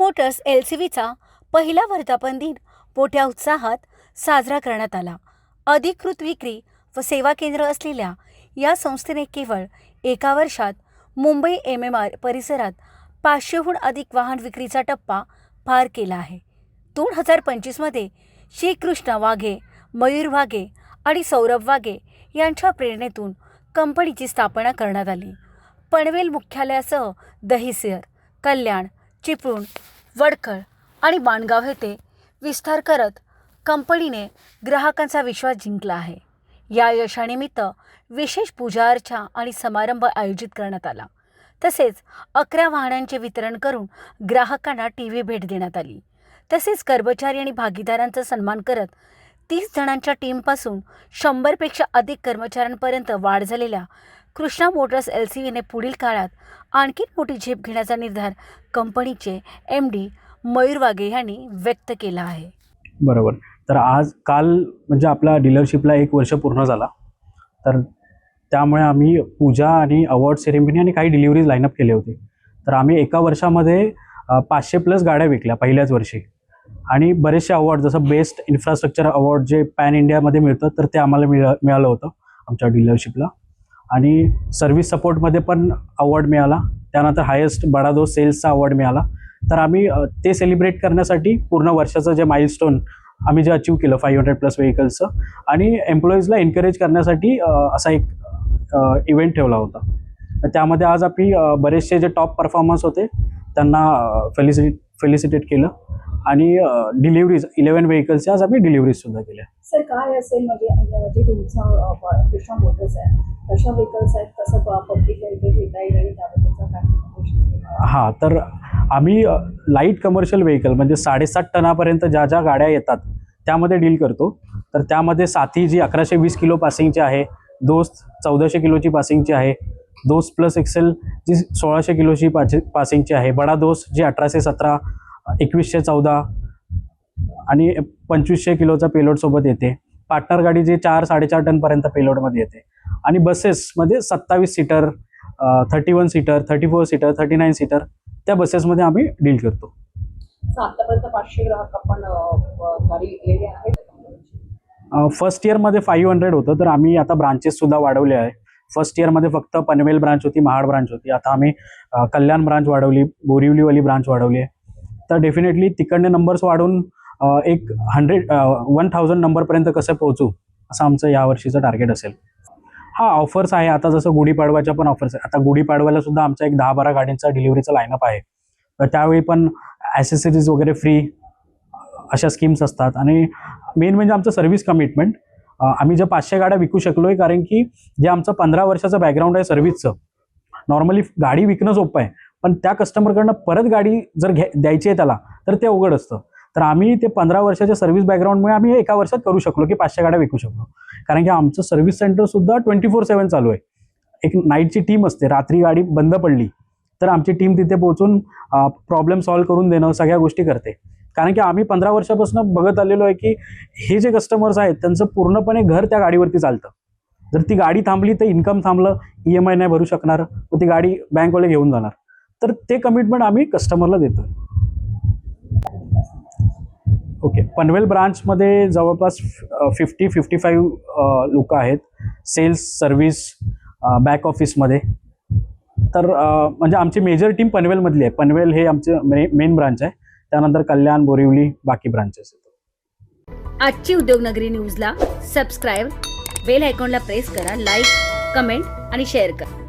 Motors LCVचा पहिला वर्धापन दिन मोठ्या उत्साहात साजरा करण्यात आला। अधिकृत विक्री व सेवा केंद्र असलेल्या या संस्थेने केवळ एका वर्षात मुंबई MMR परिसरात 500हून अधिक वाहन विक्रीचा टप्पा पार केला आहे। 2025 मध्ये श्रीकृष्ण वाघे, मयूर वाघे आणि सौरभ वाघे यांच्या प्रेरणेतून कंपनीची स्थापना करण्यात आली। पनवेल मुख्यालयासह दहिसर, कल्याण, चिपळूण, वडखळ आणि माणगाव येथे विस्तार करत कंपनीने ग्राहकांचा विश्वास जिंकला आहे। या यशानिमित्त विशेष पूजा अर्चा आणि समारंभ आयोजित करण्यात आला। तसेच 11 वाहनांचे वितरण करून ग्राहकांना टीव्ही भेट देण्यात आली। तसेच कर्मचारी आणि भागीदारांचा सन्मान करत 30 जणांच्या टीमपासून 100पेक्षा अधिक कर्मचाऱ्यांपर्यंत वाढ झालेल्या कृष्णा मोटर्स LCVने पुढील काळात आणखी मोठी झेप घेण्याचा निर्धार कंपनीचे MD मयूर वाघे यांनी व्यक्त केला आहे। बरोबर। तर काल म्हणजे आपला डीलरशिपला 1 वर्ष पूर्ण झाला। तर त्यामुळे आम्ही पूजा आणि अवॉर्ड सेरेमनी आणि काही डिलिव्हरीज लाईनअप केले होते। तर आम्ही एका वर्षामध्ये 500+ गाड्या विकल्या पहिल्याच वर्षी आणि बरेचसे अवॉर्ड जसं बेस्ट इन्फ्रास्ट्रक्चर अवॉर्ड जे पॅन इंडियामध्ये मिळतं तर ते आम्हाला मिळालं होतं आमच्या डीलरशिपला। आणि सर्व्हिस सपोर्टमध्ये पण अवॉर्ड मिळाला। त्यानंतर हायेस्ट बडा दोस्त सेल्सचा अवॉर्ड मिळाला। तर आम्ही ते सेलिब्रेट करण्यासाठी पूर्ण वर्षाचं जे माइलस्टोन आम्ही जे अचीव केलं 500+ व्हेकल्सचं आणि एम्प्लॉईजला एनकरेज करण्यासाठी असा एक इव्हेंट ठेवला होता। तर त्यामध्ये आज आम्ही बरेचसे जे टॉप परफॉर्मन्स होते त्यांना फेलिसिटेट केलं आणि डिलिव्हरीज 11 व्हेकल्सच्या आज आम्ही डिलिव्हरीजसुद्धा केल्या। सर काय असेल म्हणजे जे तुमचा कृष्णा मोटर्स आहे तशा व्हेकल्स आहेत तसं पब्लिकला इथे घेता येईल आणि त्याबद्दलचा काय? हां, तर आम्ही लाईट कमर्शियल व्हेकल म्हणजे 7.5 टनापर्यंत ज्या ज्या गाड्या येतात त्यामध्ये डील करतो। तर त्यामध्ये साथी जी 1120 किलो पासिंगची आहे, दोस्त 1400 किलोची पासिंगची आहे, दोस्त प्लस एक्सेल जी 1600 किलोची पासिंगची आहे, बडा दोस्त जी 1817, 2114 आणि 2500 किलोचा पेलोडसोबत येते, पार्टनर गाडी जी 4-4.5 टनपर्यंत पेलोडमध्ये येते आणि बसेसमध्ये 27 सीटर, 31 सीटर, 34 सीटर, 39 सीटर त्या बसेसमध्ये आम्ही डील करतो। आतापर्यंत 500 ग्राहक आपण गाडी विकलेली आहेत। फर्स्ट इयरमध्ये 500 होतं, तर आम्ही आता ब्रांचेससुद्धा वाढवले आहे। फर्स्ट इयरमध्ये फक्त पनवेल ब्रांच होती, महाड ब्रांच होती, आता आम्ही कल्याण ब्रांच वाढवली, बोरिवलीवाली ब्रांच वाढवली आहे। तर डेफिनेटली तिकडने नंबर्स वाढून एक 1000 नंबरपर्यंत कसं पोहोचू असं आमचं यावर्षीचं टार्गेट असेल। हां, ऑफर्स आहे आता जसं गुढीपाडव्याच्या पण ऑफर्स आहे। आता गुढीपाडव्याला सुद्धा आमचा एक 10-12 गाड्यांचा डिलिव्हरीचा लाईनअप आहे। तर त्यावेळी पण ॲसेसरीज वगैरे फ्री अशा स्कीम्स असतात आणि मेन म्हणजे आमचं सर्व्हिस कमिटमेंट। आम्ही ज्या 500 गाड्या विकू शकलो आहे कारण की जे आमचं 15 वर्षाचं बॅकग्राऊंड आहे सर्व्हिसचं। नॉर्मली गाडी विकणं सोपं आहे, पण त्या कस्टमरकडनं परत गाडी जर द्यायची आहे त्याला तर ते अवघड असतं। तर आम्ही ते 15 वर्षाच्या सर्व्हिस बॅकग्राऊंडमुळे आम्ही एका वर्षात करू शकलो की 500 गाड्या विकू शकलो। कारण की आमचं सर्व्हिस सेंटरसुद्धा 24/7 चालू आहे। एक नाईटची टीम असते, रात्री गाडी बंद पडली तर आमची टीम तिथे पोहोचून प्रॉब्लेम सॉल्व्ह करून देणं सगळ्या गोष्टी करते। कारण की आम्ही 15 वर्षापासून बघत आलेलो आहे की हे जे कस्टमर्स आहेत त्यांचं पूर्णपणे घर त्या गाडीवरती चालतं। जर ती गाडी थांबली तर इन्कम थांबलं, EMI नाही भरू शकणार, व ती गाडी बँकवाले घेऊन जाणार। तर ते कमिटमेंट आम्ही कस्टमरला देतो। ओके, पनवेल ब्रांचमध्ये जवळपास 50-55 लोक आहेत, सेल्स, सर्व्हिस, बॅक ऑफिसमध्ये। तर म्हणजे आमची मेजर टीम पनवेलमधली आहे। पनवेल हे आमचे मेन ब्रांच आहे, त्यानंतर कल्याण, बोरिवली, बाकी ब्रांचेस आहेत। आजची उद्योगनगरी न्यूजला सबस्क्राईब, बेल आयकॉनला प्रेस करा, लाईक, कमेंट आणि शेअर करा।